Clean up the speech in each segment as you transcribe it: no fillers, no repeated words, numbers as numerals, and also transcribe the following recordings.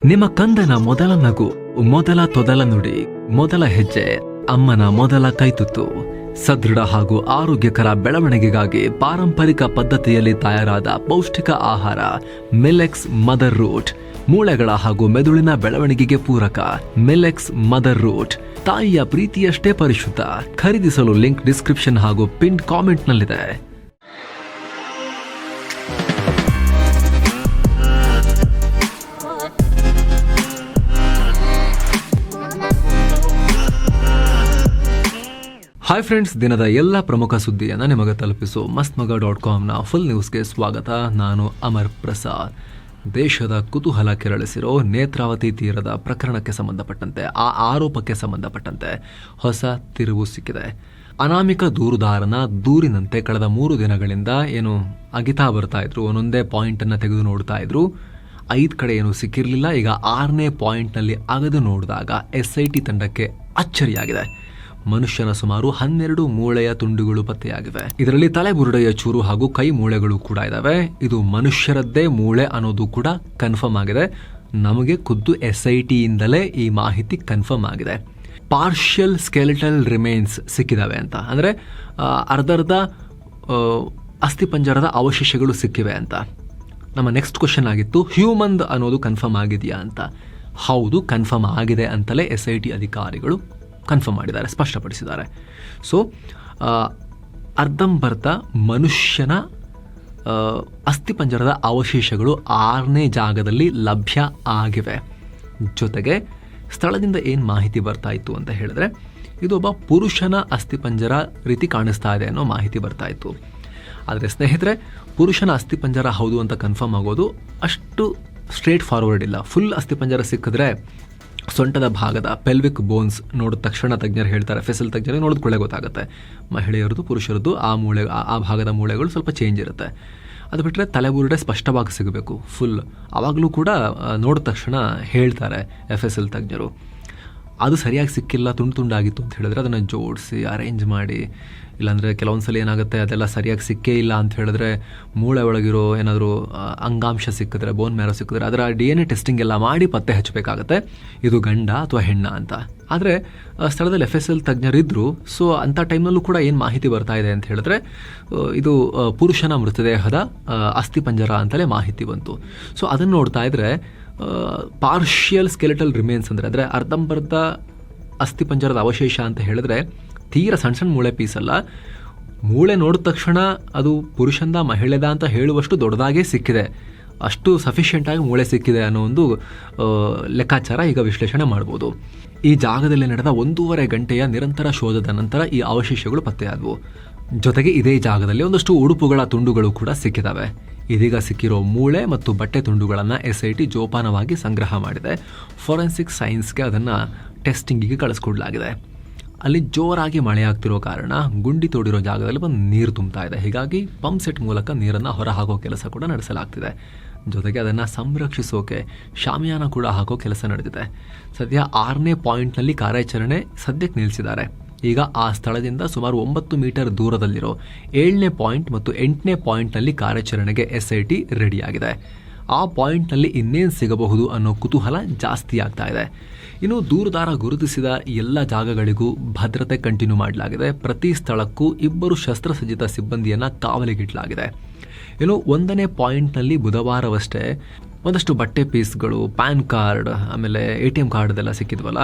ನಿಮ್ಮ ಕಂದನ ಮೊದಲ ನಗು, ಮೊದಲ ತೊದಲ ನುಡಿ, ಮೊದಲ ಹೆಜ್ಜೆ, ಅಮ್ಮನ ಮೊದಲ ಕೈತುತ್ತು. ಸದೃಢ ಹಾಗೂ ಆರೋಗ್ಯಕರ ಬೆಳವಣಿಗೆಗಾಗಿ ಪಾರಂಪರಿಕ ಪದ್ಧತಿಯಲ್ಲಿ ತಯಾರಾದ ಪೌಷ್ಟಿಕ ಆಹಾರ ಮಿಲೆಕ್ಸ್ ಮದರ್ ರೂಟ್. ಮೂಳೆಗಳ ಹಾಗೂ ಮೆದುಳಿನ ಬೆಳವಣಿಗೆಗೆ ಪೂರಕ ಮಿಲೆಕ್ಸ್ ಮದರ್ ರೂಟ್. ತಾಯಿಯ ಪ್ರೀತಿಯಷ್ಟೇ ಪರಿಶುದ್ಧ. ಖರೀದಿಸಲು ಲಿಂಕ್ ಡಿಸ್ಕ್ರಿಪ್ಷನ್ ಹಾಗೂ ಪಿನ್ ಕಾಮೆಂಟ್ನಲ್ಲಿದೆ. ಹಾಯ್ ಫ್ರೆಂಡ್ಸ್, ದಿನದ ಎಲ್ಲ ಪ್ರಮುಖ ಸುದ್ದಿಯನ್ನು ನಿಮಗೆ ತಲುಪಿಸೋ mastmaga.comನ ಫುಲ್ ನ್ಯೂಸ್ಗೆ ಸ್ವಾಗತ. ನಾನು ಅಮರ್ ಪ್ರಸಾದ್. ದೇಶದ ಕುತೂಹಲ ಕೆರಳಿಸಿರೋ ನೇತ್ರಾವತಿ ತೀರದ ಪ್ರಕರಣಕ್ಕೆ ಸಂಬಂಧಪಟ್ಟಂತೆ, ಆ ಆರೋಪಕ್ಕೆ ಸಂಬಂಧಪಟ್ಟಂತೆ ಹೊಸ ತಿರುವು ಸಿಕ್ಕಿದೆ. ಅನಾಮಿಕ ದೂರುದಾರನ ದೂರಿನಂತೆ ಕಳೆದ 3 ದಿನಗಳಿಂದ ಏನು ಅಗಿತಾ ಬರ್ತಾ ಇದ್ರು, ಒಂದೊಂದೇ ಪಾಯಿಂಟನ್ನು ತೆಗೆದು ನೋಡ್ತಾ ಇದ್ರು. 5 ಕಡೆ ಏನು ಸಿಕ್ಕಿರಲಿಲ್ಲ. ಈಗ 6ನೇ ಪಾಯಿಂಟ್ನಲ್ಲಿ ಅಗೆದು ನೋಡಿದಾಗ SIT ತಂಡಕ್ಕೆ ಅಚ್ಚರಿಯಾಗಿದೆ. ಮನುಷ್ಯನ ಸುಮಾರು 12 ಮೂಳೆಯ ತುಂಡುಗಳು ಪತ್ತೆಯಾಗಿವೆ. ಇದರಲ್ಲಿ ತಲೆಬುರುಡೆಯ ಚೂರು ಹಾಗೂ ಕೈ ಮೂಳೆಗಳು ಕೂಡ ಇದಾವೆ. ಇದು ಮನುಷ್ಯರದ್ದೇ ಮೂಳೆ ಅನ್ನೋದು ಕೂಡ ಕನ್ಫರ್ಮ್ ಆಗಿದೆ. ನಮಗೆ ಖುದ್ದು SIT ಇಂದಲೇ ಈ ಮಾಹಿತಿ ಕನ್ಫರ್ಮ್ ಆಗಿದೆ. ಪಾರ್ಷಿಯಲ್ ಸ್ಕೆಲಿಟಲ್ ರಿಮೇನ್ಸ್ ಸಿಕ್ಕಿದಾವೆ ಅಂತ, ಅಂದರೆ ಅರ್ಧರ್ಧ ಅಸ್ಥಿಪಂಜರದ ಅವಶೇಷಗಳು ಸಿಕ್ಕಿವೆ ಅಂತ. ನಮ್ಮ ನೆಕ್ಸ್ಟ್ ಕ್ವಶನ್ ಆಗಿತ್ತು, ಹ್ಯೂಮನ್ ಅನ್ನೋದು ಕನ್ಫರ್ಮ್ ಆಗಿದೆಯಾ ಅಂತ. ಹೌದು, ಕನ್ಫರ್ಮ್ ಆಗಿದೆ ಅಂತಲೇ SIT ಅಧಿಕಾರಿಗಳು ಕನ್ಫರ್ಮ್ ಮಾಡಿದ್ದಾರೆ, ಸ್ಪಷ್ಟಪಡಿಸಿದ್ದಾರೆ. ಸೊ ಅರ್ಧಂಬರ್ಧ ಮನುಷ್ಯನ ಅಸ್ಥಿಪಂಜರದ ಅವಶೇಷಗಳು 6ನೇ ಜಾಗದಲ್ಲಿ ಲಭ್ಯ ಆಗಿವೆ. ಜೊತೆಗೆ ಸ್ಥಳದಿಂದ ಏನು ಮಾಹಿತಿ ಬರ್ತಾ ಇತ್ತು ಅಂತ ಹೇಳಿದ್ರೆ, ಇದು ಒಬ್ಬ ಪುರುಷನ ಅಸ್ಥಿಪಂಜರ ರೀತಿ ಕಾಣಿಸ್ತಾ ಇದೆ ಅನ್ನೋ ಮಾಹಿತಿ ಬರ್ತಾ ಇತ್ತು. ಆದರೆ ಸ್ನೇಹಿತರೆ, ಪುರುಷನ ಅಸ್ಥಿಪಂಜರ ಹೌದು ಅಂತ ಕನ್ಫರ್ಮ್ ಆಗೋದು ಅಷ್ಟು ಸ್ಟ್ರೇಟ್ ಫಾರ್ವರ್ಡ್ ಇಲ್ಲ. ಫುಲ್ ಅಸ್ಥಿಪಂಜರ ಸಿಕ್ಕಿದ್ರೆ ಸೊಂಟದ ಭಾಗದ ಪೆಲ್ವಿಕ್ ಬೋನ್ಸ್ ನೋಡಿದ ತಕ್ಷಣ ತಜ್ಞರು ಹೇಳ್ತಾರೆ, ಫೆಸಲ್ ತಜ್ಞರಿಗೆ ನೋಡಿದ್ಕೊಳ್ಳೆ ಗೊತ್ತಾಗುತ್ತೆ. ಮಹಿಳೆಯರದ್ದು ಪುರುಷರದ್ದು ಆ ಭಾಗದ ಮೂಳೆಗಳು ಸ್ವಲ್ಪ ಚೇಂಜ್ ಇರುತ್ತೆ. ಅದು ಬಿಟ್ಟರೆ ತಲೆಬುರುಡೆ ಸ್ಪಷ್ಟವಾಗಿ ಸಿಗಬೇಕು ಫುಲ್. ಆವಾಗಲೂ ಕೂಡ ನೋಡಿದ ತಕ್ಷಣ ಹೇಳ್ತಾರೆ FSL ತಜ್ಞರು. ಅದು ಸರಿಯಾಗಿ ಸಿಕ್ಕಿಲ್ಲ, ತುಂಡಾಗಿತ್ತು ಅಂತ ಹೇಳಿದ್ರೆ ಅದನ್ನು ಜೋಡಿಸಿ ಅರೇಂಜ್ ಮಾಡಿ, ಇಲ್ಲಾಂದರೆ ಕೆಲವೊಂದ್ಸಲ ಏನಾಗುತ್ತೆ, ಅದೆಲ್ಲ ಸರಿಯಾಗಿ ಸಿಕ್ಕೇ ಇಲ್ಲ ಅಂತ ಹೇಳಿದ್ರೆ ಮೂಳೆ ಒಳಗಿರೋ ಏನಾದರೂ ಅಂಗಾಂಶ ಸಿಕ್ಕಿದ್ರೆ, ಬೋನ್ ಮ್ಯಾರೋ ಸಿಕ್ಕಿದ್ರೆ ಅದರ DNA ಟೆಸ್ಟಿಂಗ್ ಎಲ್ಲ ಮಾಡಿ ಪತ್ತೆ ಹಚ್ಚಬೇಕಾಗತ್ತೆ, ಇದು ಗಂಡ ಅಥವಾ ಹೆಣ್ಣ ಅಂತ. ಆದರೆ ಸ್ಥಳದಲ್ಲಿ FSL ತಜ್ಞರಿದ್ದರು. ಸೊ ಅಂಥ ಟೈಮ್ನಲ್ಲೂ ಕೂಡ ಏನು ಮಾಹಿತಿ ಬರ್ತಾ ಇದೆ ಅಂತ ಹೇಳಿದ್ರೆ, ಇದು ಪುರುಷನ ಮೃತದೇಹದ ಅಸ್ಥಿಪಂಜರ ಅಂತಲೇ ಮಾಹಿತಿ ಬಂತು. ಸೊ ಅದನ್ನು ನೋಡ್ತಾ ಇದ್ರೆ ಪಾರ್ಷಿಯಲ್ ಸ್ಕೆಲಿಟಲ್ ರಿಮೇನ್ಸ್ ಅಂದರೆ ಅರ್ಧಂಬರ್ಧ ಅಸ್ಥಿಪಂಜರದ ಅವಶೇಷ ಅಂತ ಹೇಳಿದ್ರೆ ತೀರ ಸಣ್ಣ ಸಣ್ಣ ಮೂಳೆ ಪೀಸ್ ಅಲ್ಲ. ಮೂಳೆ ನೋಡಿದ ತಕ್ಷಣ ಅದು ಪುರುಷಂದ ಮಹಿಳೆದ ಅಂತ ಹೇಳುವಷ್ಟು ದೊಡ್ಡದಾಗೇ ಸಿಕ್ಕಿದೆ, ಅಷ್ಟು ಸಫಿಷಿಯೆಂಟಾಗಿ ಮೂಳೆ ಸಿಕ್ಕಿದೆ ಅನ್ನೋ ಒಂದು ಲೆಕ್ಕಾಚಾರ ಈಗ ವಿಶ್ಲೇಷಣೆ ಮಾಡ್ಬೋದು. ಈ ಜಾಗದಲ್ಲಿ ನಡೆದ 1.5 ಗಂಟೆಯ ನಿರಂತರ ಶೋಧದ ನಂತರ ಈ ಅವಶೇಷಗಳು ಪತ್ತೆಯಾದವು. ಜೊತೆಗೆ ಇದೇ ಜಾಗದಲ್ಲಿ ಒಂದಷ್ಟು ಉಡುಪುಗಳ ತುಂಡುಗಳು ಕೂಡ ಸಿಕ್ಕಿದ್ದಾವೆ. ಇದೀಗ ಸಿಕ್ಕಿರೋ ಮೂಳೆ ಮತ್ತು ಬಟ್ಟೆ ತುಂಡುಗಳನ್ನು SIT ಜೋಪಾನವಾಗಿ ಸಂಗ್ರಹ ಮಾಡಿದೆ. ಫೋರೆನ್ಸಿಕ್ ಸೈನ್ಸ್ಗೆ ಅದನ್ನು ಟೆಸ್ಟಿಂಗಿಗೆ ಕಳಿಸ್ಕೊಡ್ಲಾಗಿದೆ. ಅಲ್ಲಿ ಜೋರಾಗಿ ಮಳೆ ಆಗ್ತಿರೋ ಕಾರಣ ಗುಂಡಿ ತೋಡಿರೋ ಜಾಗದಲ್ಲಿ ಬಂದು ನೀರು ತುಂಬ್ತಾ ಇದೆ. ಹೀಗಾಗಿ ಪಂಪ್ ಸೆಟ್ ಮೂಲಕ ನೀರನ್ನು ಹೊರ ಹಾಕೋ ಕೆಲಸ ಕೂಡ ನಡೆಸಲಾಗ್ತಿದೆ. ಜೊತೆಗೆ ಅದನ್ನು ಸಂರಕ್ಷಿಸೋಕೆ ಶಾಮಿಯಾನ ಕೂಡ ಹಾಕೋ ಕೆಲಸ ನಡೆದಿದೆ. ಸದ್ಯ 6ನೇ ಪಾಯಿಂಟ್ನಲ್ಲಿ ಕಾರ್ಯಾಚರಣೆ ಸದ್ಯಕ್ಕೆ ನಿಲ್ಲಿಸಿದ್ದಾರೆ. ಈಗ ಆ ಸ್ಥಳದಿಂದ ಸುಮಾರು 9 ಮೀಟರ್ ದೂರದಲ್ಲಿರೋ 7ನೇ ಪಾಯಿಂಟ್ ಮತ್ತು 8ನೇ ಪಾಯಿಂಟ್ನಲ್ಲಿ ಕಾರ್ಯಾಚರಣೆಗೆ SIT ರೆಡಿಯಾಗಿದೆ. ಆ ಪಾಯಿಂಟ್ನಲ್ಲಿ ಇನ್ನೇನು ಸಿಗಬಹುದು ಅನ್ನೋ ಕುತೂಹಲ ಜಾಸ್ತಿ ಆಗ್ತಾ ಇದೆ. ಇನ್ನು ದೂರುದಾರ ಗುರುತಿಸಿದ ಎಲ್ಲ ಜಾಗಗಳಿಗೂ ಭದ್ರತೆ ಕಂಟಿನ್ಯೂ ಮಾಡಲಾಗಿದೆ. ಪ್ರತಿ ಸ್ಥಳಕ್ಕೂ 2 ಶಸ್ತ್ರಸಜ್ಜಿತ ಸಿಬ್ಬಂದಿಯನ್ನು ಕಾವಲಿಗಿಡಲಾಗಿದೆ. ಇನ್ನು 1ನೇ ಪಾಯಿಂಟ್ನಲ್ಲಿ ಬುಧವಾರವಷ್ಟೇ ಒಂದಷ್ಟು ಬಟ್ಟೆ ಪೀಸ್ಗಳು, ಪ್ಯಾನ್ ಕಾರ್ಡ್, ಆಮೇಲೆ ATM ಕಾರ್ಡ್ ಅದೆಲ್ಲ ಸಿಕ್ಕಿದ್ವಲ್ಲ.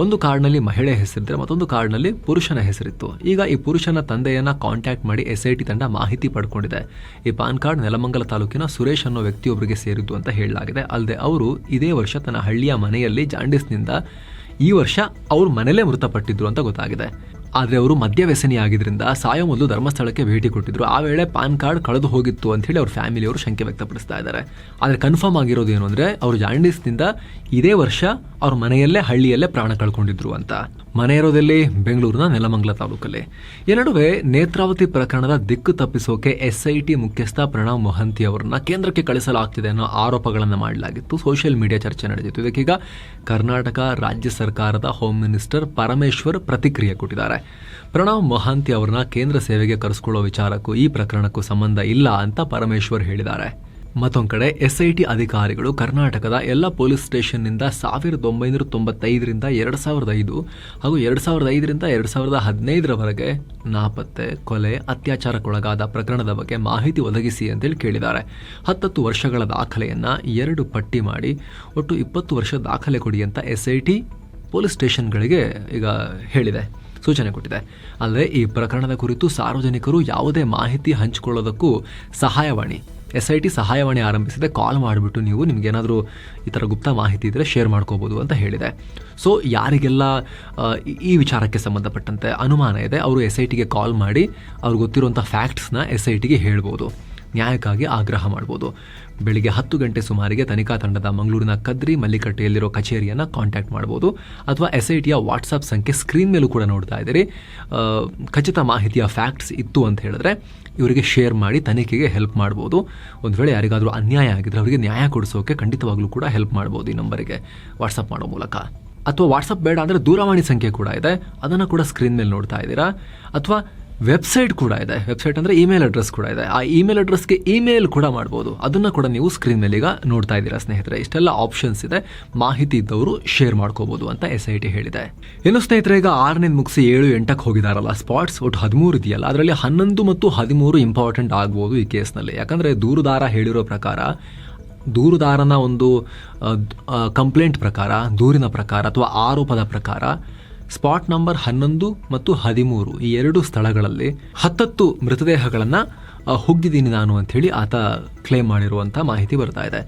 ಒಂದು ಕಾರ್ಡ್ನಲ್ಲಿ ಮಹಿಳೆ ಹೆಸರಿದ್ರೆ ಮತ್ತೊಂದು ಕಾರ್ಡ್ನಲ್ಲಿ ಪುರುಷನ ಹೆಸರಿತ್ತು. ಈಗ ಈ ಪುರುಷನ ತಂದೆಯನ್ನು ಕಾಂಟ್ಯಾಕ್ಟ್ ಮಾಡಿ SIT ತಂಡ ಮಾಹಿತಿ ಪಡ್ಕೊಂಡಿದೆ. ಈ ಪಾನ್ ಕಾರ್ಡ್ ನೆಲಮಂಗಲ ತಾಲೂಕಿನ ಸುರೇಶ್ ಅನ್ನೋ ವ್ಯಕ್ತಿಯೊಬ್ಬರಿಗೆ ಸೇರಿದ್ದು ಅಂತ ಹೇಳಲಾಗಿದೆ. ಅಲ್ಲದೆ ಅವರು ಇದೇ ವರ್ಷ ತನ್ನ ಹಳ್ಳಿಯ ಮನೆಯಲ್ಲಿ ಜಾಂಡಿಸ್ನಿಂದ ಈ ವರ್ಷ ಅವ್ರ ಮನೆಯಲ್ಲೇ ಮೃತಪಟ್ಟಿದ್ರು ಅಂತ ಗೊತ್ತಾಗಿದೆ. ಆದರೆ ಅವರು ಮದ್ಯ ವ್ಯಸನಿಯಾಗಿದ್ದರಿಂದ ಸಾಯೋ ಮೊದಲು ಧರ್ಮಸ್ಥಳಕ್ಕೆ ಭೇಟಿ ಕೊಟ್ಟಿದ್ರು. ಆ ವೇಳೆ ಪಾನ್ ಕಾರ್ಡ್ ಕಳೆದು ಹೋಗಿತ್ತು ಅಂತ ಹೇಳಿ ಅವ್ರ ಫ್ಯಾಮಿಲಿಯವರು ಶಂಕೆ ವ್ಯಕ್ತಪಡಿಸ್ತಾ ಇದ್ದಾರೆ. ಆದರೆ ಕನ್ಫರ್ಮ್ ಆಗಿರೋದು ಏನು ಅಂದರೆ, ಅವರು ಜಾಂಡೀಸ್ನಿಂದ ಇದೇ ವರ್ಷ ಅವ್ರ ಮನೆಯಲ್ಲೇ ಹಳ್ಳಿಯಲ್ಲೇ ಪ್ರಾಣ ಕಳ್ಕೊಂಡಿದ್ರು ಅಂತ. ಮನೆ ಇರೋದಲ್ಲಿ ಬೆಂಗಳೂರಿನ ನೆಲಮಂಗಲ ತಾಲೂಕಲ್ಲಿ. ಈ ನಡುವೆ ನೇತ್ರಾವತಿ ಪ್ರಕರಣದ ದಿಕ್ಕು ತಪ್ಪಿಸೋಕೆ SIT ಮುಖ್ಯಸ್ಥ ಪ್ರಣವ್ ಮೊಹಂತಿ ಅವರನ್ನ ಕೇಂದ್ರಕ್ಕೆ ಕಳಿಸಲಾಗ್ತಿದೆ ಅನ್ನೋ ಆರೋಪಗಳನ್ನು ಮಾಡಲಾಗಿತ್ತು. ಸೋಷಿಯಲ್ ಮೀಡಿಯಾ ಚರ್ಚೆ ನಡೆದಿತ್ತು. ಇದಕ್ಕೀಗ ಕರ್ನಾಟಕ ರಾಜ್ಯ ಸರ್ಕಾರದ ಹೋಮ್ ಮಿನಿಸ್ಟರ್ ಪರಮೇಶ್ವರ್ ಪ್ರತಿಕ್ರಿಯೆ ಕೊಟ್ಟಿದ್ದಾರೆ. ಪ್ರಣವ್ ಮೊಹಂತಿ ಅವರನ್ನ ಕೇಂದ್ರ ಸೇವೆಗೆ ಕರೆಸಿಕೊಳ್ಳೋ ವಿಚಾರಕ್ಕೂ ಈ ಪ್ರಕರಣಕ್ಕೂ ಸಂಬಂಧ ಇಲ್ಲ ಅಂತ ಪರಮೇಶ್ವರ್ ಹೇಳಿದ್ದಾರೆ. ಮತ್ತೊಂದು ಕಡೆ SIT ಅಧಿಕಾರಿಗಳು ಕರ್ನಾಟಕದ ಎಲ್ಲ ಪೊಲೀಸ್ ಸ್ಟೇಷನ್ನಿಂದ 1995ರಿಂದ 2005 ಹಾಗೂ 2005ರಿಂದ 2015ರವರೆಗೆ ನಾಪತ್ತೆ, ಕೊಲೆ, ಅತ್ಯಾಚಾರಕ್ಕೊಳಗಾದ ಪ್ರಕರಣದ ಬಗ್ಗೆ ಮಾಹಿತಿ ಒದಗಿಸಿ ಅಂತೇಳಿ ಕೇಳಿದ್ದಾರೆ. 10 ವರ್ಷಗಳ ದಾಖಲೆಯನ್ನು 2 ಪಟ್ಟಿ ಮಾಡಿ ಒಟ್ಟು 20 ವರ್ಷ ದಾಖಲೆ ಕೊಡಿ ಅಂತ SIT ಪೊಲೀಸ್ ಸ್ಟೇಷನ್ಗಳಿಗೆ ಈಗ ಹೇಳಿದೆ, ಸೂಚನೆ ಕೊಟ್ಟಿದೆ. ಅಲ್ಲದೆ ಈ ಪ್ರಕರಣದ ಕುರಿತು ಸಾರ್ವಜನಿಕರು ಯಾವುದೇ ಮಾಹಿತಿ ಹಂಚಿಕೊಳ್ಳೋದಕ್ಕೂ ಸಹಾಯವಾಣಿ SIT ಸಹಾಯವಾಣಿ ಆರಂಭಿಸಿದೆ. ಕಾಲ್ ಮಾಡಿಬಿಟ್ಟು ನೀವು ನಿಮಗೇನಾದರೂ ಈ ಥರ ಗುಪ್ತ ಮಾಹಿತಿ ಇದ್ದರೆ ಶೇರ್ ಮಾಡ್ಕೋಬೋದು ಅಂತ ಹೇಳಿದೆ. ಸೊ ಯಾರಿಗೆಲ್ಲ ಈ ವಿಚಾರಕ್ಕೆ ಸಂಬಂಧಪಟ್ಟಂತೆ ಅನುಮಾನ ಇದೆ ಅವರು SITಗೆ ಕಾಲ್ ಮಾಡಿ ಅವ್ರಿಗೆ ಗೊತ್ತಿರುವಂಥ ಫ್ಯಾಕ್ಟ್ಸ್ನ SITಗೆ ಹೇಳ್ಬೋದು, ನ್ಯಾಯಕ್ಕಾಗಿ ಆಗ್ರಹ ಮಾಡ್ಬೋದು. ಬೆಳಿಗ್ಗೆ 10 ಗಂಟೆ ಸುಮಾರಿಗೆ ತನಿಖಾ ತಂಡದ ಮಂಗಳೂರಿನ ಕದ್ರಿ ಮಲ್ಲಿಕಟ್ಟೆಯಲ್ಲಿರೋ ಕಚೇರಿಯನ್ನು ಕಾಂಟ್ಯಾಕ್ಟ್ ಮಾಡ್ಬೋದು, ಅಥವಾ SITಯ ವಾಟ್ಸಪ್ ಸಂಖ್ಯೆ ಸ್ಕ್ರೀನ್ ಮೇಲೂ ಕೂಡ ನೋಡ್ತಾ ಇದ್ದೀರಿ. ಖಚಿತ ಮಾಹಿತಿಯ ಫ್ಯಾಕ್ಟ್ಸ್ ಇತ್ತು ಅಂತ ಹೇಳಿದ್ರೆ ಇವರಿಗೆ ಶೇರ್ ಮಾಡಿ ತನಿಖೆಗೆ ಹೆಲ್ಪ್ ಮಾಡ್ಬೋದು. ಒಂದು ವೇಳೆ ಯಾರಿಗಾದರೂ ಅನ್ಯಾಯ ಆಗಿದ್ರೆ ಅವರಿಗೆ ನ್ಯಾಯ ಕೊಡಿಸೋಕೆ ಖಂಡಿತವಾಗ್ಲೂ ಕೂಡ ಹೆಲ್ಪ್ ಮಾಡ್ಬೋದು ಈ ನಂಬರಿಗೆ ವಾಟ್ಸಪ್ ಮಾಡೋ ಮೂಲಕ. ಅಥವಾ ವಾಟ್ಸಪ್ ಬೇಡ ಅಂದರೆ ದೂರವಾಣಿ ಸಂಖ್ಯೆ ಕೂಡ ಇದೆ, ಅದನ್ನು ಕೂಡ ಸ್ಕ್ರೀನ್ ಮೇಲೆ ನೋಡ್ತಾ ಇದ್ದೀರಾ. ಅಥವಾ ವೆಬ್ಸೈಟ್ ಕೂಡ ಇದೆ, ವೆಬ್ಸೈಟ್ ಅಂದರೆ ಇಮೇಲ್ ಅಡ್ರೆಸ್ ಕೂಡ ಇದೆ, ಆ ಇಮೇಲ್ ಅಡ್ರೆಸ್ಗೆ ಇಮೇಲ್ ಕೂಡ ಮಾಡ್ಬೋದು, ಅದನ್ನು ಕೂಡ ನೀವು ಸ್ಕ್ರೀನ್ ಮೇಲೆ ಈಗ ನೋಡ್ತಾ ಇದ್ದೀರಾ ಸ್ನೇಹಿತರೆ. ಇಷ್ಟೆಲ್ಲ ಆಪ್ಷನ್ಸ್ ಇದೆ, ಮಾಹಿತಿ ಇದ್ದವರು ಶೇರ್ ಮಾಡ್ಕೋಬೋದು ಅಂತ SIT ಹೇಳಿದೆ. ಇನ್ನು ಸ್ನೇಹಿತರೆ ಈಗ 6ನೇ ಮುಗಿಸಿ 7, 8ಕ್ಕೆ ಹೋಗಿದಾರಲ್ಲ ಸ್ಪಾಟ್ಸ್, ಒಟ್ಟು 13 ಇದೆಯಲ್ಲ, ಅದರಲ್ಲಿ 11 ಮತ್ತು 13 ಇಂಪಾರ್ಟೆಂಟ್ ಆಗ್ಬೋದು ಈ ಕೇಸ್ನಲ್ಲಿ. ಯಾಕಂದರೆ ದೂರುದಾರ ಹೇಳಿರೋ ಪ್ರಕಾರ, ದೂರುದಾರನ ಒಂದು ಕಂಪ್ಲೇಂಟ್ ಪ್ರಕಾರ, ದೂರಿನ ಪ್ರಕಾರ ಅಥವಾ ಆರೋಪದ ಪ್ರಕಾರ ಸ್ಪಾಟ್ ನಂಬರ್ 11 ಮತ್ತು 13 ಈ 2 ಸ್ಥಳಗಳಲ್ಲಿ 10 ಮೃತದೇಹಗಳನ್ನು ಹುಗ್ಗಿದ್ದೀನಿ ನಾನು ಅಂಥೇಳಿ ಆತ ಕ್ಲೇಮ್ ಮಾಡಿರುವಂಥ ಮಾಹಿತಿ ಬರ್ತಾ ಇದೆ.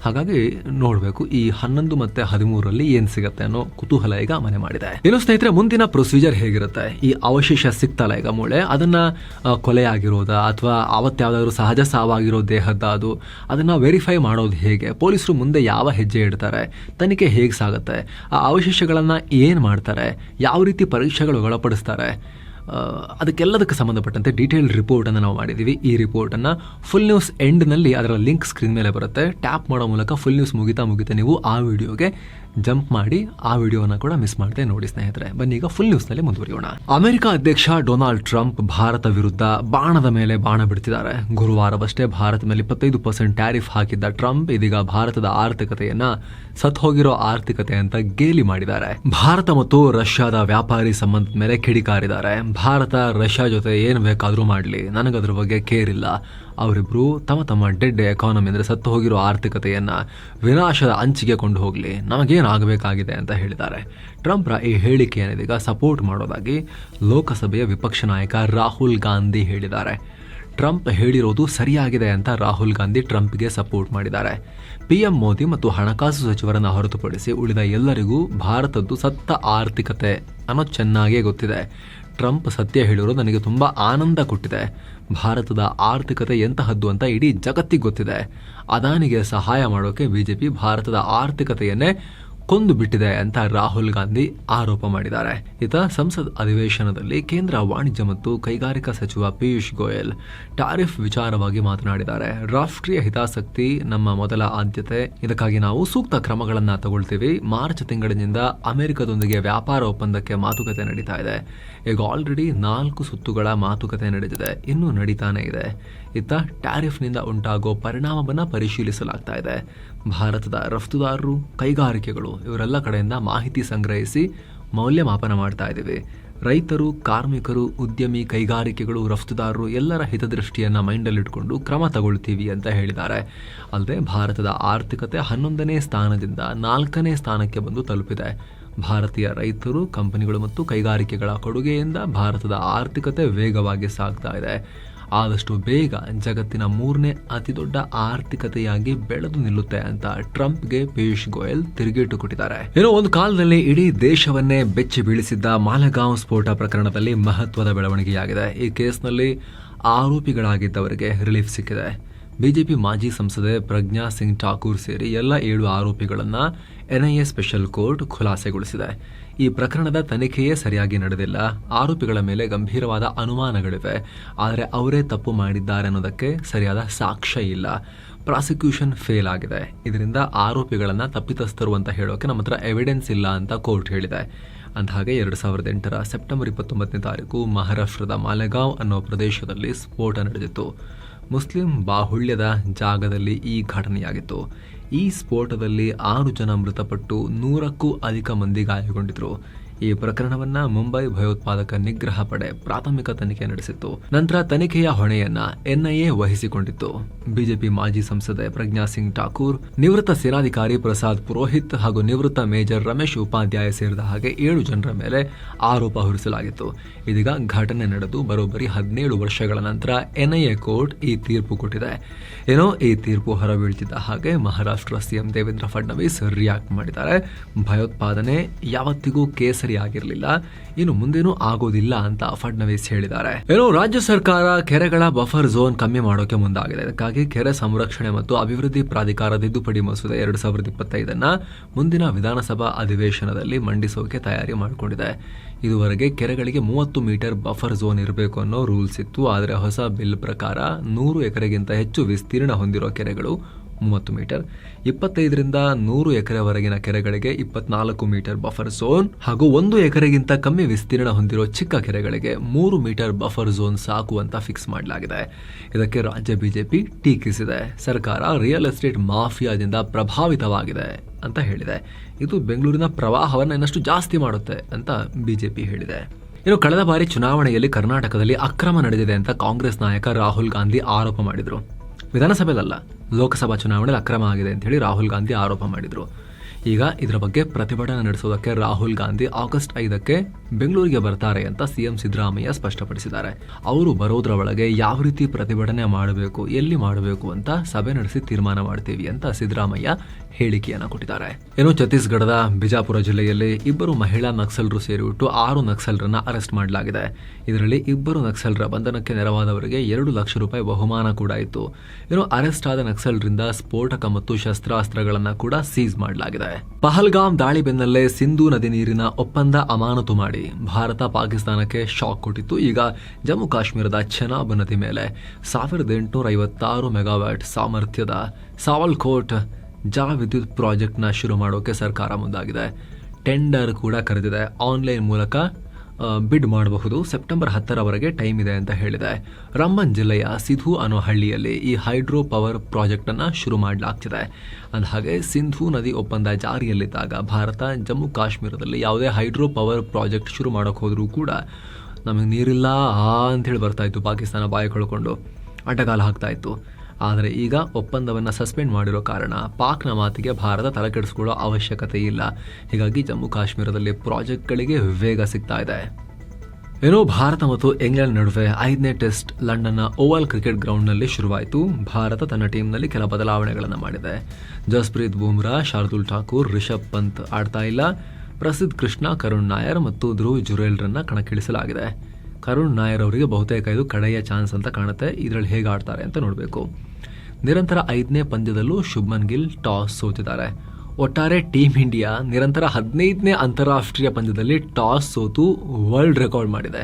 ಹಾಗಾಗಿ ನೋಡಬೇಕು ಈ 11 ಮತ್ತು 13ರಲ್ಲಿ ಏನು ಸಿಗುತ್ತೆ ಅನ್ನೋ ಕುತೂಹಲ ಈಗ ಮನೆ ಮಾಡಿದೆ. ಇನ್ನು ಸ್ನೇಹಿತರೆ ಮುಂದಿನ ಪ್ರೊಸೀಜರ್ ಹೇಗಿರುತ್ತೆ, ಈ ಅವಶೇಷ ಸಿಗ್ತಲ್ಲ ಈಗ ಮೂಳೆ, ಅದನ್ನು ಕೊಲೆ ಆಗಿರೋದ ಅಥವಾ ಅವತ್ತಾವುದಾದ್ರೂ ಸಹಜ ಸಾವಾಗಿರೋ ದೇಹದ ಅದನ್ನು ವೆರಿಫೈ ಮಾಡೋದು ಹೇಗೆ, ಪೊಲೀಸರು ಮುಂದೆ ಯಾವ ಹೆಜ್ಜೆ ಇಡ್ತಾರೆ, ತನಿಖೆ ಹೇಗೆ ಸಾಗುತ್ತೆ, ಆ ಅವಶೇಷಗಳನ್ನು ಏನು ಮಾಡ್ತಾರೆ, ಯಾವ ರೀತಿ ಪರೀಕ್ಷೆಗಳು ಒಳಪಡಿಸ್ತಾರೆ, ಅದಕ್ಕೆಲ್ಲದಕ್ಕೆ ಸಂಬಂಧಪಟ್ಟಂತೆ ಡೀಟೇಲ್ಡ್ ರಿಪೋರ್ಟನ್ನು ನಾವು ಮಾಡಿದ್ದೀವಿ. ಈ ರಿಪೋರ್ಟನ್ನು ಫುಲ್ ನ್ಯೂಸ್ ಎಂಡ್ನಲ್ಲಿ ಅದರ ಲಿಂಕ್ ಸ್ಕ್ರೀನ್ ಮೇಲೆ ಬರುತ್ತೆ. ಟ್ಯಾಪ್ ಮಾಡೋ ಮೂಲಕ ಫುಲ್ ನ್ಯೂಸ್ ಮುಗಿತಾ ನೀವು ಆ ವಿಡಿಯೋಗೆ ಜಂಪ್ ಮಾಡಿ ಆ ವಿಡಿಯೋನ ಕೂಡ ಮಿಸ್ ಮಾಡದೆ ನೋಡಿ ಸ್ನೇಹಿತರೆ. ಬನ್ನಿ ಈಗ ಫುಲ್ ನ್ಯೂಸ್ನಲ್ಲಿ ಮುಂದುವರಿಯೋಣ. ಅಮೆರಿಕ ಅಧ್ಯಕ್ಷ ಡೊನಾಲ್ಡ್ ಟ್ರಂಪ್ ಭಾರತ ವಿರುದ್ಧ ಬಾಣದ ಮೇಲೆ ಬಾಣ ಬಿಡ್ತಿದ್ದಾರೆ. ಗುರುವಾರವಷ್ಟೇ ಭಾರತ ಮೇಲೆ 25% ಟ್ಯಾರಿಫ್ ಹಾಕಿದ್ದ ಟ್ರಂಪ್ ಇದೀಗ ಭಾರತದ ಆರ್ಥಿಕತೆಯನ್ನ ಸತ್ಹೋಗಿರೋ ಆರ್ಥಿಕತೆ ಅಂತ ಗೇಲಿ ಮಾಡಿದ್ದಾರೆ. ಭಾರತ ಮತ್ತು ರಷ್ಯಾದ ವ್ಯಾಪಾರಿ ಸಂಬಂಧದ ಮೇಲೆ ಕಿಡಿಕಾರಿದ್ದಾರೆ. ಭಾರತ ರಷ್ಯಾ ಜೊತೆ ಏನು ಬೇಕಾದರೂ ಮಾಡಲಿ, ನನಗದ್ರ ಬಗ್ಗೆ ಕೇರ್ ಇಲ್ಲ. ಅವರಿಬ್ರು ತಮ್ಮ ಡೆಡ್ ಎಕಾನಮಿ ಅಂದರೆ ಸತ್ತು ಹೋಗಿರೋ ಆರ್ಥಿಕತೆಯನ್ನ ವಿನಾಶದ ಅಂಚಿಗೆ ಕೊಂಡು ಹೋಗಲಿ, ನಮಗೇನಾಗಬೇಕಾಗಿದೆ ಅಂತ ಹೇಳಿದ್ದಾರೆ. ಟ್ರಂಪ್ರ ಈ ಹೇಳಿಕೆಯನ್ನೀಗ ಸಪೋರ್ಟ್ ಮಾಡೋದಾಗಿ ಲೋಕಸಭೆಯ ವಿಪಕ್ಷ ನಾಯಕ ರಾಹುಲ್ ಗಾಂಧಿ ಹೇಳಿದ್ದಾರೆ. ಟ್ರಂಪ್ ಹೇಳಿರೋದು ಸರಿಯಾಗಿದೆ ಅಂತ ರಾಹುಲ್ ಗಾಂಧಿ ಟ್ರಂಪ್ಗೆ ಸಪೋರ್ಟ್ ಮಾಡಿದ್ದಾರೆ. PM ಮೋದಿ ಮತ್ತು ಹಣಕಾಸು ಸಚಿವರನ್ನು ಹೊರತುಪಡಿಸಿ ಉಳಿದ ಎಲ್ಲರಿಗೂ ಭಾರತದ್ದು ಸತ್ತ ಆರ್ಥಿಕತೆ ಅನ್ನೋ ಚೆನ್ನಾಗೇ ಗೊತ್ತಿದೆ. ಟ್ರಂಪ್ ಸತ್ಯ ಹೇಳಿರೋದು ನನಗೆ ತುಂಬ ಆನಂದ ಕೊಟ್ಟಿದೆ. ಭಾರತದ ಆರ್ಥಿಕತೆ ಎಂತಹದ್ದು ಅಂತ ಇಡೀ ಜಗತ್ತಿಗೆ ಗೊತ್ತಿದೆ. ಅದಾನಿಗೆ ಸಹಾಯ ಮಾಡೋಕೆ BJP ಭಾರತದ ಆರ್ಥಿಕತೆಯನ್ನೇ ಕೊಂದು ಬಿಟ್ಟಿದೆ ಅಂತ ರಾಹುಲ್ ಗಾಂಧಿ ಆರೋಪ ಮಾಡಿದ್ದಾರೆ. ಸಂಸತ್ ಅಧಿವೇಶನದಲ್ಲಿ ಕೇಂದ್ರ ವಾಣಿಜ್ಯ ಮತ್ತು ಕೈಗಾರಿಕಾ ಸಚಿವ ಪಿಯೂಷ್ ಗೋಯಲ್ ಟಾರಿಫ್ ವಿಚಾರವಾಗಿ ಮಾತನಾಡಿದ್ದಾರೆ. ರಾಷ್ಟ್ರೀಯ ಹಿತಾಸಕ್ತಿ ನಮ್ಮ ಮೊದಲ ಆದ್ಯತೆ, ಇದಕ್ಕಾಗಿ ನಾವು ಸೂಕ್ತ ಕ್ರಮಗಳನ್ನು ತಗೊಳ್ತೀವಿ. ಮಾರ್ಚ್ ತಿಂಗಳಿನಿಂದ ಅಮೆರಿಕದೊಂದಿಗೆ ವ್ಯಾಪಾರ ಒಪ್ಪಂದಕ್ಕೆ ಮಾತುಕತೆ ನಡೀತಾ ಇದೆ. ಈಗ ಆಲ್ರೆಡಿ 4 ಸುತ್ತುಗಳ ಮಾತುಕತೆ ನಡೆದಿದೆ, ಇನ್ನೂ ನಡೀತಾನೆ ಇದೆ. ಟ್ಯಾರಿಫ್ನಿಂದ ಉಂಟಾಗೋ ಪರಿಣಾಮವನ್ನು ಪರಿಶೀಲಿಸಲಾಗ್ತಾ ಇದೆ. ಭಾರತದ ರಫ್ತುದಾರರು, ಕೈಗಾರಿಕೆಗಳು ಇವರೆಲ್ಲ ಕಡೆಯಿಂದ ಮಾಹಿತಿ ಸಂಗ್ರಹಿಸಿ ಮೌಲ್ಯಮಾಪನ ಮಾಡ್ತಾ ಇದ್ದೀವಿ. ರೈತರು, ಕಾರ್ಮಿಕರು, ಉದ್ಯಮಿ, ಕೈಗಾರಿಕೆಗಳು, ರಫ್ತುದಾರರು ಎಲ್ಲರ ಹಿತದೃಷ್ಟಿಯನ್ನು ಮೈಂಡಲ್ಲಿಟ್ಕೊಂಡು ಕ್ರಮ ತಗೊಳ್ತೀವಿ ಅಂತ ಹೇಳಿದ್ದಾರೆ. ಅಲ್ಲದೆ ಭಾರತದ ಆರ್ಥಿಕತೆ 11ನೇ ಸ್ಥಾನದಿಂದ 4ನೇ ಸ್ಥಾನಕ್ಕೆ ಬಂದು ತಲುಪಿದೆ. ಭಾರತೀಯ ರೈತರು, ಕಂಪನಿಗಳು ಮತ್ತು ಕೈಗಾರಿಕೆಗಳ ಕೊಡುಗೆಯಿಂದ ಭಾರತದ ಆರ್ಥಿಕತೆ ವೇಗವಾಗಿ ಸಾಗ್ತಾ ಇದೆ. ಆದಷ್ಟು ಬೇಗ ಜಗತ್ತಿನ 3ನೇ ಅತಿ ದೊಡ್ಡ ಆರ್ಥಿಕತೆಯಾಗಿ ಬೆಳೆದು ನಿಲ್ಲುತ್ತೆ ಅಂತ ಟ್ರಂಪ್ಗೆ ಪಿಯೂಷ್ ಗೋಯಲ್ ತಿರುಗೇಟು ಕೊಟ್ಟಿದ್ದಾರೆ. ಒಂದು ಕಾಲದಲ್ಲಿ ಇಡೀ ದೇಶವನ್ನೇ ಬೆಚ್ಚಿ ಬೀಳಿಸಿದ್ದ ಮಾಲೆಗಾಂವ್ ಸ್ಫೋಟ ಪ್ರಕರಣದಲ್ಲಿ ಮಹತ್ವದ ಬೆಳವಣಿಗೆಯಾಗಿದೆ. ಈ ಕೇಸ್ನಲ್ಲಿ ಆರೋಪಿಗಳಾಗಿದ್ದವರಿಗೆ ರಿಲೀಫ್ ಸಿಕ್ಕಿದೆ. ಬಿಜೆಪಿ ಮಾಜಿ ಸಂಸದೆ ಪ್ರಜ್ಞಾ ಸಿಂಗ್ ಠಾಕೂರ್ ಸೇರಿ ಎಲ್ಲ 7 ಆರೋಪಿಗಳನ್ನು NIA ಸ್ಪೆಷಲ್ ಕೋರ್ಟ್ ಖುಲಾಸೆಗೊಳಿಸಿದೆ. ಈ ಪ್ರಕರಣದ ತನಿಖೆಯೇ ಸರಿಯಾಗಿ ನಡೆದಿಲ್ಲ. ಆರೋಪಿಗಳ ಮೇಲೆ ಗಂಭೀರವಾದ ಅನುಮಾನಗಳಿವೆ, ಆದರೆ ಅವರೇ ತಪ್ಪು ಮಾಡಿದ್ದಾರೆ ಅನ್ನೋದಕ್ಕೆ ಸರಿಯಾದ ಸಾಕ್ಷ್ಯ ಇಲ್ಲ. ಪ್ರಾಸಿಕ್ಯೂಷನ್ ಫೇಲ್ ಆಗಿದೆ. ಇದರಿಂದ ಆರೋಪಿಗಳನ್ನು ತಪ್ಪಿತಸ್ಥರು ಅಂತ ಹೇಳೋಕೆ ನಮ್ಮ ಹತ್ರ ಎವಿಡೆನ್ಸ್ ಇಲ್ಲ ಅಂತ ಕೋರ್ಟ್ ಹೇಳಿದೆ. ಅಂದಹಾಗೆ 2008 ಸೆಪ್ಟೆಂಬರ್ 29ನೇ ತಾರೀಕು ಮಹಾರಾಷ್ಟ್ರದ ಮಾಲೆಗಾಂವ್ ಅನ್ನೋ ಪ್ರದೇಶದಲ್ಲಿ ಸ್ಫೋಟ ನಡೆದಿತ್ತು. ಮುಸ್ಲಿಂ ಬಾಹುಳ್ಯದ ಜಾಗದಲ್ಲಿ ಈ ಘಟನೆಯಾಗಿತ್ತು. ಈ ಸ್ಫೋಟದಲ್ಲಿ 6 ಜನ ಮೃತಪಟ್ಟು 100ಕ್ಕೂ ಅಧಿಕ ಮಂದಿ ಗಾಯಗೊಂಡಿದ್ರು. ಈ ಪ್ರಕರಣವನ್ನ ಮುಂಬೈ ಭಯೋತ್ಪಾದಕ ನಿಗ್ರಹ ಪಡೆ ಪ್ರಾಥಮಿಕ ತನಿಖೆ ನಡೆಸಿತ್ತು. ನಂತರ ತನಿಖೆಯ ಹೊಣೆಯನ್ನ ಎನ್ಐಎ ವಹಿಸಿಕೊಂಡಿತ್ತು. ಬಿಜೆಪಿ ಮಾಜಿ ಸಂಸದೆ ಪ್ರಜ್ಞಾ ಸಿಂಗ್ ಠಾಕೂರ್, ನಿವೃತ್ತ ಸೇನಾಧಿಕಾರಿ ಪ್ರಸಾದ್ ಪುರೋಹಿತ್ ಹಾಗೂ ನಿವೃತ್ತ ಮೇಜರ್ ರಮೇಶ್ ಉಪಾಧ್ಯಾಯ ಸೇರಿದ ಹಾಗೆ 7 ಜನರ ಮೇಲೆ ಆರೋಪ ಹೊರಿಸಲಾಗಿತ್ತು. ಇದೀಗ ಘಟನೆ ನಡೆದು ಬರೋಬ್ಬರಿ 17 ವರ್ಷಗಳ ನಂತರ ಎನ್ಐಎ ಕೋರ್ಟ್ ಈ ತೀರ್ಪು ಕೊಟ್ಟಿದೆ. ಏನೋ ಈ ತೀರ್ಪು ಹೊರಬೀಳ್ತಿದ್ದ ಹಾಗೆ ಮಹಾರಾಷ್ಟ್ರ ಸಿಎಂ ದೇವೇಂದ್ರ ಫಡ್ನವೀಸ್ ರಿಯಾಕ್ಟ್ ಮಾಡಿದ್ದಾರೆ. ಭಯೋತ್ಪಾದನೆ ಯಾವತ್ತಿಗೂ ಕೇಸರಿ ಆಗಿರಲಿಲ್ಲ, ಇನ್ನು ಮುಂದೇನೂ ಆಗೋದಿಲ್ಲ ಅಂತ ಫಡ್ನವೀಸ್ ಹೇಳಿದ್ದಾರೆ. ಏನೋ ರಾಜ್ಯ ಸರ್ಕಾರ ಕೆರೆಗಳ ಬಫರ್ ಝೋನ್ ಕಮ್ಮಿ ಮಾಡೋಕೆ ಮುಂದಾಗಿದೆ. ಇದಕ್ಕಾಗಿ ಕೆರೆ ಸಂರಕ್ಷಣೆ ಮತ್ತು ಅಭಿವೃದ್ಧಿ ಪ್ರಾಧಿಕಾರ ತಿದ್ದುಪಡಿ ಮಸೂದೆ 2025 ಮುಂದಿನ ವಿಧಾನಸಭಾ ಅಧಿವೇಶನದಲ್ಲಿ ಮಂಡಿಸೋಕೆ ತಯಾರಿ ಮಾಡಿಕೊಂಡಿದೆ. ಇದುವರೆಗೆ ಕೆರೆಗಳಿಗೆ 30 ಮೀಟರ್ ಬಫರ್ ಝೋನ್ ಇರಬೇಕು ಅನ್ನೋ ರೂಲ್ಸ್ ಇತ್ತು. ಆದರೆ ಹೊಸ ಬಿಲ್ ಪ್ರಕಾರ 100 ಎಕರೆಗಿಂತ ಹೆಚ್ಚು ವಿಸ್ತೀರ್ಣ ಹೊಂದಿರೋ ಕೆರೆಗಳು 30 ಮೀಟರ್, 25ರಿಂದ 100 ಎಕರೆವರೆಗಿನ ಕೆರೆಗಳಿಗೆ 24 ಮೀಟರ್ ಬಫರ್ ಝೋನ್ ಹಾಗೂ 1 ಎಕರೆಗಿಂತ ಕಮ್ಮಿ ವಿಸ್ತೀರ್ಣ ಹೊಂದಿರೋ ಚಿಕ್ಕ ಕೆರೆಗಳಿಗೆ 3 ಮೀಟರ್ ಬಫರ್ ಝೋನ್ ಸಾಕು ಅಂತ ಫಿಕ್ಸ್ ಮಾಡಲಾಗಿದೆ. ಇದಕ್ಕೆ ರಾಜ್ಯ ಬಿಜೆಪಿ ಟೀಕಿಸಿದೆ. ಸರ್ಕಾರ ರಿಯಲ್ ಎಸ್ಟೇಟ್ ಮಾಫಿಯಾದಿಂದ ಪ್ರಭಾವಿತವಾಗಿದೆ ಅಂತ ಹೇಳಿದೆ. ಇದು ಬೆಂಗಳೂರಿನ ಪ್ರವಾಹವನ್ನು ಇನ್ನಷ್ಟು ಜಾಸ್ತಿ ಮಾಡುತ್ತೆ ಅಂತ ಬಿಜೆಪಿ ಹೇಳಿದೆ. ಇನ್ನು ಕಳೆದ ಬಾರಿ ಚುನಾವಣೆಯಲ್ಲಿ ಕರ್ನಾಟಕದಲ್ಲಿ ಅಕ್ರಮ ನಡೆದಿದೆ ಅಂತ ಕಾಂಗ್ರೆಸ್ ನಾಯಕ ರಾಹುಲ್ ಗಾಂಧಿ ಆರೋಪ ಮಾಡಿದ್ರು. ವಿಧಾನಸಭೆಯಲ್ಲ, ಲೋಕಸಭಾ ಚುನಾವಣೆಯಲ್ಲಿ ಅಕ್ರಮ ಆಗಿದೆ ಅಂತ ಹೇಳಿ ರಾಹುಲ್ ಗಾಂಧಿ ಆರೋಪ ಮಾಡಿದ್ರು. ಈಗ ಇದರ ಬಗ್ಗೆ ಪ್ರತಿಭಟನೆ ನಡೆಸೋದಕ್ಕೆ ರಾಹುಲ್ ಗಾಂಧಿ ಆಗಸ್ಟ್ 5ಕ್ಕೆ ಬೆಂಗಳೂರಿಗೆ ಬರ್ತಾರೆ ಅಂತ ಸಿಎಂ ಸಿದ್ದರಾಮಯ್ಯ ಸ್ಪಷ್ಟಪಡಿಸಿದ್ದಾರೆ. ಅವರು ಬರೋದ್ರ ಒಳಗೆ ಯಾವ ರೀತಿ ಪ್ರತಿಭಟನೆ ಮಾಡಬೇಕು, ಎಲ್ಲಿ ಮಾಡಬೇಕು ಅಂತ ಸಭೆ ನಡೆಸಿ ತೀರ್ಮಾನ ಮಾಡ್ತೀವಿ ಅಂತ ಸಿದ್ದರಾಮಯ್ಯ ಹೇಳಿಕೆಯನ್ನು ಕೊಟ್ಟಿದ್ದಾರೆ. ಏನು ಛತ್ತೀಸ್ಗಢದ ಬಿಜಾಪುರ ಜಿಲ್ಲೆಯಲ್ಲಿ 2 ಮಹಿಳಾ ನಕ್ಸಲರು ಸೇರಿಬಿಟ್ಟು 6 ನಕ್ಸಲರನ್ನ ಅರೆಸ್ಟ್ ಮಾಡಲಾಗಿದೆ. ಇದರಲ್ಲಿ 2 ನಕ್ಸಲರ ಬಂಧನಕ್ಕೆ ನೆರವಾದವರಿಗೆ 2 ಲಕ್ಷ ರೂಪಾಯಿ ಬಹುಮಾನ ಕೂಡ ಇತ್ತು. ಇನ್ನು ಅರೆಸ್ಟ್ ಆದ ನಕ್ಸಲರಿಂದ ಸ್ಫೋಟಕ ಮತ್ತು ಶಸ್ತ್ರಾಸ್ತ್ರಗಳನ್ನ ಕೂಡ ಸೀಸ್ ಮಾಡಲಾಗಿದೆ. ಪಹಲ್ಗಾಮ್ ದಾಳಿ ಬೆನ್ನಲ್ಲೇ ಸಿಂಧೂ ನದಿ ನೀರಿನ ಒಪ್ಪಂದ ಅಮಾನತು ಮಾಡಿ ಭಾರತ ಪಾಕಿಸ್ತಾನಕ್ಕೆ ಶಾಕ್ ಕೊಟ್ಟಿತ್ತು. ಈಗ ಜಮ್ಮು ಕಾಶ್ಮೀರದ ಚೆನಾಬ್ ನದಿ ಮೇಲೆ 1856 ಮೆಗಾವ್ಯಾಟ್ ಸಾಮರ್ಥ್ಯದ ಸಾವಲ್ಕೋಟ್ ಜಲ ವಿದ್ಯುತ್ ಪ್ರಾಜೆಕ್ಟ್ನ ಶುರು ಮಾಡೋಕೆ ಸರ್ಕಾರ ಮುಂದಾಗಿದೆ. ಟೆಂಡರ್ ಕೂಡ ಕರೆದಿದೆ. ಆನ್ಲೈನ್ ಮೂಲಕ ಬಿಡ್ ಮಾಡಬಹುದು. ಸೆಪ್ಟೆಂಬರ್ 10ರವರೆಗೆ ಟೈಮ್ ಇದೆ ಅಂತ ಹೇಳಿದೆ. ರಂಬನ್ ಜಿಲ್ಲೆಯ ಸಿಧು ಅನ್ನೋ ಹಳ್ಳಿಯಲ್ಲಿ ಈ ಹೈಡ್ರೋ ಪವರ್ ಪ್ರಾಜೆಕ್ಟ್ ಅನ್ನ ಶುರು ಮಾಡಲಾಗ್ತಿದೆ. ಅಂದಹಾಗೆ ಸಿಂಧೂ ನದಿ ಒಪ್ಪಂದ ಜಾರಿಯಲ್ಲಿದ್ದಾಗ ಭಾರತ ಜಮ್ಮು ಕಾಶ್ಮೀರದಲ್ಲಿ ಯಾವುದೇ ಹೈಡ್ರೋ ಪವರ್ ಪ್ರಾಜೆಕ್ಟ್ ಶುರು ಮಾಡೋಕೆ ಹೋದ್ರೂ ಕೂಡ ನಮಗೆ ನೀರಿಲ್ಲ ಅಂತೇಳಿ ಬರ್ತಾ ಇತ್ತು. ಪಾಕಿಸ್ತಾನ ಬಾಯಿ ಕಳ್ಕೊಂಡು ಅಡ್ಡಗಾಲ ಹಾಕ್ತಾ ಇತ್ತು. ಆದರೆ ಈಗ ಒಪ್ಪಂದವನ್ನು ಸಸ್ಪೆಂಡ್ ಮಾಡಿರೋ ಕಾರಣ ಪಾಕ್ನ ಮಾತಿಗೆ ಭಾರತ ತಲೆಕೆಡಿಸ್ಕೊಳ್ಳೋ ಅವಶ್ಯಕತೆ ಇಲ್ಲ. ಹೀಗಾಗಿ ಜಮ್ಮು ಕಾಶ್ಮೀರದಲ್ಲಿ ಪ್ರಾಜೆಕ್ಟ್ಗಳಿಗೆ ವೇಗ ಸಿಗ್ತಾ ಇದೆ. ಏನೋ ಭಾರತ ಮತ್ತು ಇಂಗ್ಲೆಂಡ್ ನಡುವೆ 5ನೇ ಟೆಸ್ಟ್ ಲಂಡನ್ನ ಓವಲ್ ಕ್ರಿಕೆಟ್ ಗ್ರೌಂಡ್ನಲ್ಲಿ ಶುರುವಾಯಿತು. ಭಾರತ ತನ್ನ ಟೀಮ್ನಲ್ಲಿ ಕೆಲ ಬದಲಾವಣೆಗಳನ್ನು ಮಾಡಿದೆ. ಜಸ್ಪ್ರೀತ್ ಬೂಮ್ರಾ, ಶಾರ್ದುಲ್ ಠಾಕೂರ್, ರಿಷಬ್ ಪಂತ್ ಆಡ್ತಾ ಇಲ್ಲ. ಪ್ರಸಿದ್ಧ ಕೃಷ್ಣ, ಕರುಣ್ ನಾಯರ್ ಮತ್ತು ಧ್ರುವ್ ಜುರೇಲ್ರನ್ನ ಕಣಕ್ಕಿಳಿಸಲಾಗಿದೆ. ಕರುಣ್ ನಾಯರ್ ಅವರಿಗೆ ಬಹುತೇಕ ಇದು ಕಡೆಯ ಚಾನ್ಸ್ ಅಂತ ಕಾಣುತ್ತೆ. ಇದರಲ್ಲಿ ಹೇಗೆ ಆಡ್ತಾರೆ ಅಂತ ನೋಡಬೇಕು. ನಿರಂತರ 5ನೇ ಪಂದ್ಯದಲ್ಲೂ ಶುಭ್ಮನ್ ಗಿಲ್ ಟಾಸ್ ಸೋತಿದ್ದಾರೆ. ಒಟ್ಟಾರೆ ಟೀಮ್ ಇಂಡಿಯಾ ನಿರಂತರ 15ನೇ ಅಂತಾರಾಷ್ಟ್ರೀಯ ಪಂದ್ಯದಲ್ಲಿ ಟಾಸ್ ಸೋತು ವರ್ಲ್ಡ್ ರೆಕಾರ್ಡ್ ಮಾಡಿದೆ.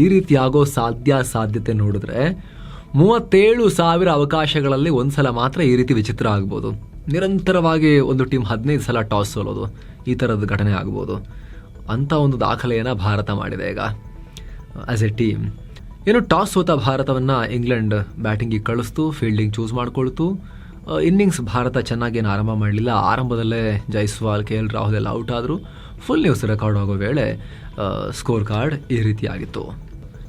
ಈ ರೀತಿ ಆಗೋ ಸಾಧ್ಯತೆ ನೋಡಿದ್ರೆ 37,000 ಅವಕಾಶಗಳಲ್ಲಿ ಒಂದ್ಸಲ ಮಾತ್ರ ಈ ರೀತಿ ವಿಚಿತ್ರ ಆಗ್ಬೋದು. ನಿರಂತರವಾಗಿ ಒಂದು ಟೀಮ್ 15 ಸಲ ಟಾಸ್ ಸೋಲೋದು, ಈ ಥರದ ಘಟನೆ ಆಗ್ಬೋದು ಅಂತ ಒಂದು ದಾಖಲೆಯನ್ನು ಭಾರತ ಮಾಡಿದೆ ಈಗ ಆಸ್ ಎ ಟೀಮ್. ಏನು ಟಾಸ್ ಸೋತ ಭಾರತವನ್ನು ಇಂಗ್ಲೆಂಡ್ ಬ್ಯಾಟಿಂಗಿಗೆ ಕಳಿಸ್ತು, ಫೀಲ್ಡಿಂಗ್ ಚೂಸ್ ಮಾಡ್ಕೊಳ್ತು. ಇನ್ನಿಂಗ್ಸ್ ಭಾರತ ಚೆನ್ನಾಗೇನು ಆರಂಭ ಮಾಡಲಿಲ್ಲ. ಆರಂಭದಲ್ಲೇ ಜೈಸ್ವಾಲ್, KL ರಾಹುಲ್ ಎಲ್ಲ ಔಟ್ ಆದರು. ಫುಲ್ ನ್ಯೂಸ್ ರೆಕಾರ್ಡ್ ಆಗೋ ವೇಳೆ ಸ್ಕೋರ್ ಕಾರ್ಡ್ ಈ ರೀತಿಯಾಗಿತ್ತು.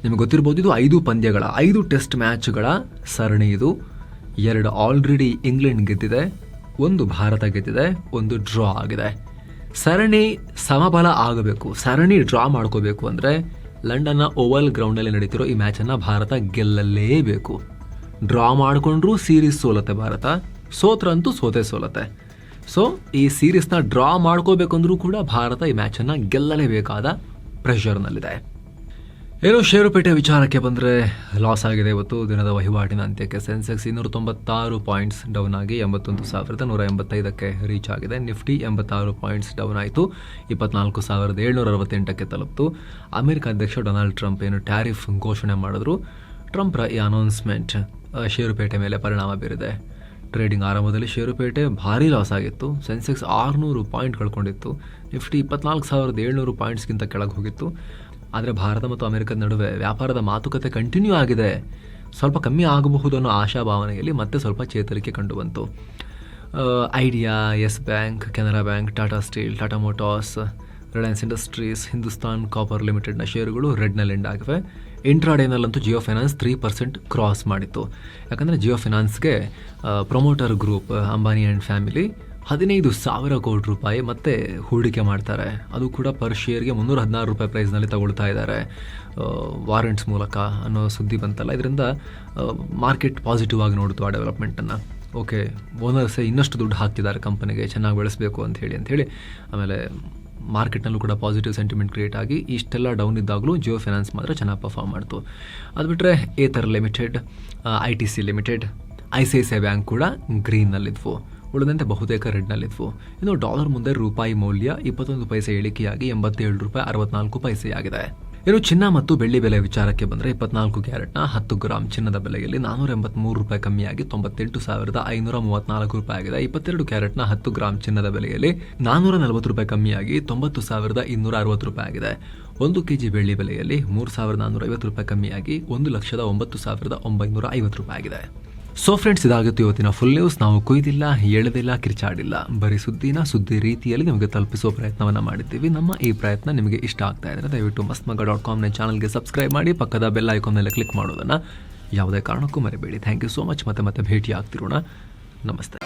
ನಿಮಗೆ ಗೊತ್ತಿರ್ಬೋದು, ಇದು 5 ಪಂದ್ಯಗಳ 5 ಟೆಸ್ಟ್ ಮ್ಯಾಚ್ಗಳ ಸರಣಿ. ಇದು 2 ಆಲ್ರೆಡಿ ಇಂಗ್ಲೆಂಡ್ ಗೆದ್ದಿದೆ, 1 ಭಾರತ ಗೆದ್ದಿದೆ, 1 ಡ್ರಾ ಆಗಿದೆ. ಸರಣಿ ಸಮಬಲ ಆಗಬೇಕು, ಸರಣಿ ಡ್ರಾ ಮಾಡ್ಕೋಬೇಕು ಅಂದರೆ ಲಂಡನ್ನ ಓವಲ್ ಗ್ರೌಂಡಲ್ಲಿ ನಡೀತಿರೋ ಈ ಮ್ಯಾಚನ್ನು ಭಾರತ ಗೆಲ್ಲಲೇಬೇಕು. ಡ್ರಾ ಮಾಡಿಕೊಂಡ್ರೂ ಸೀರೀಸ್ ಸೋಲತ್ತೆ ಭಾರತ, ಸೋತ್ರಂತೂ ಸೋಲತ್ತೆ. ಸೊ ಈ ಸೀರೀಸ್ನ ಡ್ರಾ ಮಾಡ್ಕೋಬೇಕಂದ್ರೂ ಕೂಡ ಭಾರತ ಈ ಮ್ಯಾಚನ್ನು ಗೆಲ್ಲಲೇಬೇಕಾದ ಪ್ರೆಷರ್ನಲ್ಲಿದೆ. ಏನೋ ಷೇರುಪೇಟೆ ವಿಚಾರಕ್ಕೆ ಬಂದರೆ ಲಾಸ್ ಆಗಿದೆ. ಇವತ್ತು ದಿನದ ವಹಿವಾಟಿನ ಅಂತ್ಯಕ್ಕೆ ಸೆನ್ಸೆಕ್ಸ್ 296 ಪಾಯಿಂಟ್ಸ್ ಡೌನ್ ಆಗಿ 81,185ಕ್ಕೆ ರೀಚ್ ಆಗಿದೆ. ನಿಫ್ಟಿ 86 ಪಾಯಿಂಟ್ಸ್ ಡೌನ್ ಆಯಿತು, 24,768ಕ್ಕೆ ತಲುಪಿತು. ಅಮೆರಿಕ ಅಧ್ಯಕ್ಷ ಡೊನಾಲ್ಡ್ ಟ್ರಂಪ್ ಏನು ಟ್ಯಾರಿಫ್ ಘೋಷಣೆ ಮಾಡಿದ್ರು, ಟ್ರಂಪ್ರ ಈ ಅನೌನ್ಸ್ಮೆಂಟ್ ಷೇರುಪೇಟೆ ಮೇಲೆ ಪರಿಣಾಮ ಬೀರಿದೆ. ಟ್ರೇಡಿಂಗ್ ಆರಂಭದಲ್ಲಿ ಷೇರುಪೇಟೆ ಭಾರೀ ಲಾಸ್ ಆಗಿತ್ತು. ಸೆನ್ಸೆಕ್ಸ್ 600 ಪಾಯಿಂಟ್ ಕಳ್ಕೊಂಡಿತ್ತು. ನಿಫ್ಟಿ 24,700 ಪಾಯಿಂಟ್ಸ್ಗಿಂತ ಕೆಳಗೆ ಹೋಗಿತ್ತು. ಆದರೆ ಭಾರತ ಮತ್ತು ಅಮೆರಿಕದ ನಡುವೆ ವ್ಯಾಪಾರದ ಮಾತುಕತೆ ಕಂಟಿನ್ಯೂ ಆಗಿದೆ. ಸ್ವಲ್ಪ ಕಮ್ಮಿ ಆಗಬಹುದು ಅನ್ನೋ ಆಶಾಭಾವನೆಯಲ್ಲಿ ಮತ್ತೆ ಸ್ವಲ್ಪ ಚೇತರಿಕೆ ಕಂಡುಬಂತು. Idea, Yes bank, Canara bank, Tata steel, Tata motors, Reliance industries, Hindustan copper ಲಿಮಿಟೆಡ್ನ ಷೇರುಗಳು ರೆಡ್ನಲ್ಲಿ ಎಂಡ್ ಆಗಿವೆ. ಇಂಟ್ರಾಡೇನಲ್ಲಂತೂ ಜಿಯೋ ಫೈನಾನ್ಸ್ 3% ಕ್ರಾಸ್ ಮಾಡಿತ್ತು. ಯಾಕಂದರೆ ಜಿಯೋ ಫೈನಾನ್ಸ್ಗೆ promoter group Ambani and family 15,000 ಕೋಟಿ ರೂಪಾಯಿ ಮತ್ತೆ ಹೂಡಿಕೆ ಮಾಡ್ತಾರೆ. ಅದು ಕೂಡ ಪರ್ ಶೇರ್ಗೆ 316 ರೂಪಾಯಿ ಪ್ರೈಸ್ನಲ್ಲಿ ತಗೊಳ್ತಾ ಇದ್ದಾರೆ ವಾರೆಂಟ್ಸ್ ಮೂಲಕ ಅನ್ನೋ ಸುದ್ದಿ ಬಂತಲ್ಲ. ಇದರಿಂದ ಮಾರ್ಕೆಟ್ ಪಾಸಿಟಿವ್ ಆಗಿ ನೋಡ್ತು ಆ ಡೆವಲಪ್ಮೆಂಟನ್ನು. ಓಕೆ, ಓನರ್ಸೇ ಇನ್ನಷ್ಟು ದುಡ್ಡು ಹಾಕ್ತಿದ್ದಾರೆ ಕಂಪನಿಗೆ ಚೆನ್ನಾಗಿ ಬೆಳೆಸಬೇಕು ಅಂಥೇಳಿ. ಆಮೇಲೆ ಮಾರ್ಕೆಟ್ನಲ್ಲೂ ಕೂಡ ಪಾಸಿಟಿವ್ ಸೆಂಟಿಮೆಂಟ್ ಕ್ರಿಯೇಟ್ ಆಗಿ ಇಷ್ಟೆಲ್ಲ ಡೌನ್ ಇದ್ದಾಗಲೂ ಜಿಯೋ ಫೈನಾನ್ಸ್ ಮಾತ್ರ ಚೆನ್ನಾಗಿ ಪರ್ಫಾರ್ಮ್ ಮಾಡ್ತು. ಅದು ಬಿಟ್ಟರೆ Ather limited, ITC limited, ICICI bank ಕೂಡ ಗ್ರೀನ್ನಲ್ಲಿದ್ವು. ಉಳಿದಂತೆ ಬಹುತೇಕ ರೆಡ್ನಲ್ಲಿದ್ವು. ಇನ್ನು ಡಾಲರ್ ಮುಂದೆ ರೂಪಾಯಿ ಮೌಲ್ಯ 21 ಪೈಸೆ ಇಳಿಕೆಯಾಗಿ 87 ರೂಪಾಯಿ 64 ಪೈಸೆಯಾಗಿದೆ. ಇನ್ನು ಚಿನ್ನ ಮತ್ತು ಬೆಳ್ಳಿ ಬೆಲೆ ವಿಚಾರಕ್ಕೆ ಬಂದರೆ 24 ಕ್ಯಾರೆಟ್ನ 10 ಗ್ರಾಮ್ ಚಿನ್ನದ ಬೆಲೆಯಲ್ಲಿ 483 ರೂಪಾಯಿ ಕಮ್ಮಿಯಾಗಿ 98,534 ರೂಪಾಯಿ ಆಗಿದೆ. 22 ಕ್ಯಾರೆಟ್ನ 10 ಗ್ರಾಮ್ ಚಿನ್ನದ ಬೆಲೆಯಲ್ಲಿ 440 ರೂಪಾಯಿ ಕಮ್ಮಿಯಾಗಿ 90,260 ರೂಪಾಯಿ ಆಗಿದೆ. 1 ಕೆಜಿ ಬೆಳ್ಳಿ ಬೆಲೆಯಲ್ಲಿ 3,450 ರೂಪಾಯಿ ಕಮ್ಮಿಯಾಗಿ 1,09,950 ರೂಪಾಯಿ ಆಗಿದೆ. ಸೊ ಫ್ರೆಂಡ್ಸ್, ಇದಾಗುತ್ತೆ ಇವತ್ತಿನ ಫುಲ್ ನ್ಯೂಸ್. ನಾವು ಕೊಯ್ದಿಲ್ಲ, ಎಳೆದಿಲ್ಲ, ಕಿರ್ಚಾಡಿಲ್ಲ, ಬರೀ ಸುದ್ದಿ ರೀತಿಯಲ್ಲಿ ನಿಮಗೆ ತಲುಪಿಸುವ ಪ್ರಯತ್ನವನ್ನು ಮಾಡಿದ್ದೀವಿ. ನಮ್ಮ ಈ ಪ್ರಯತ್ನ ನಿಮಗೆ ಇಷ್ಟ ಆಗ್ತಾ ಇದ್ದರೆ ದಯವಿಟ್ಟು mastmagga.com ಚಾನಲ್ಗೆ ಸಬ್ಸ್ಕ್ರೈಬ್ ಮಾಡಿ, ಪಕ್ಕದ ಬೆಲ್ ಐಕಾನ್ ಮೇಲೆ ಕ್ಲಿಕ್ ಮಾಡೋದನ್ನು ಯಾವುದೇ ಕಾರಣಕ್ಕೂ ಮರಿಬೇಡಿ. Thank you so much. ಮತ್ತೆ ಭೇಟಿ ಆಗ್ತಿರೋಣ. ನಮಸ್ತೆ.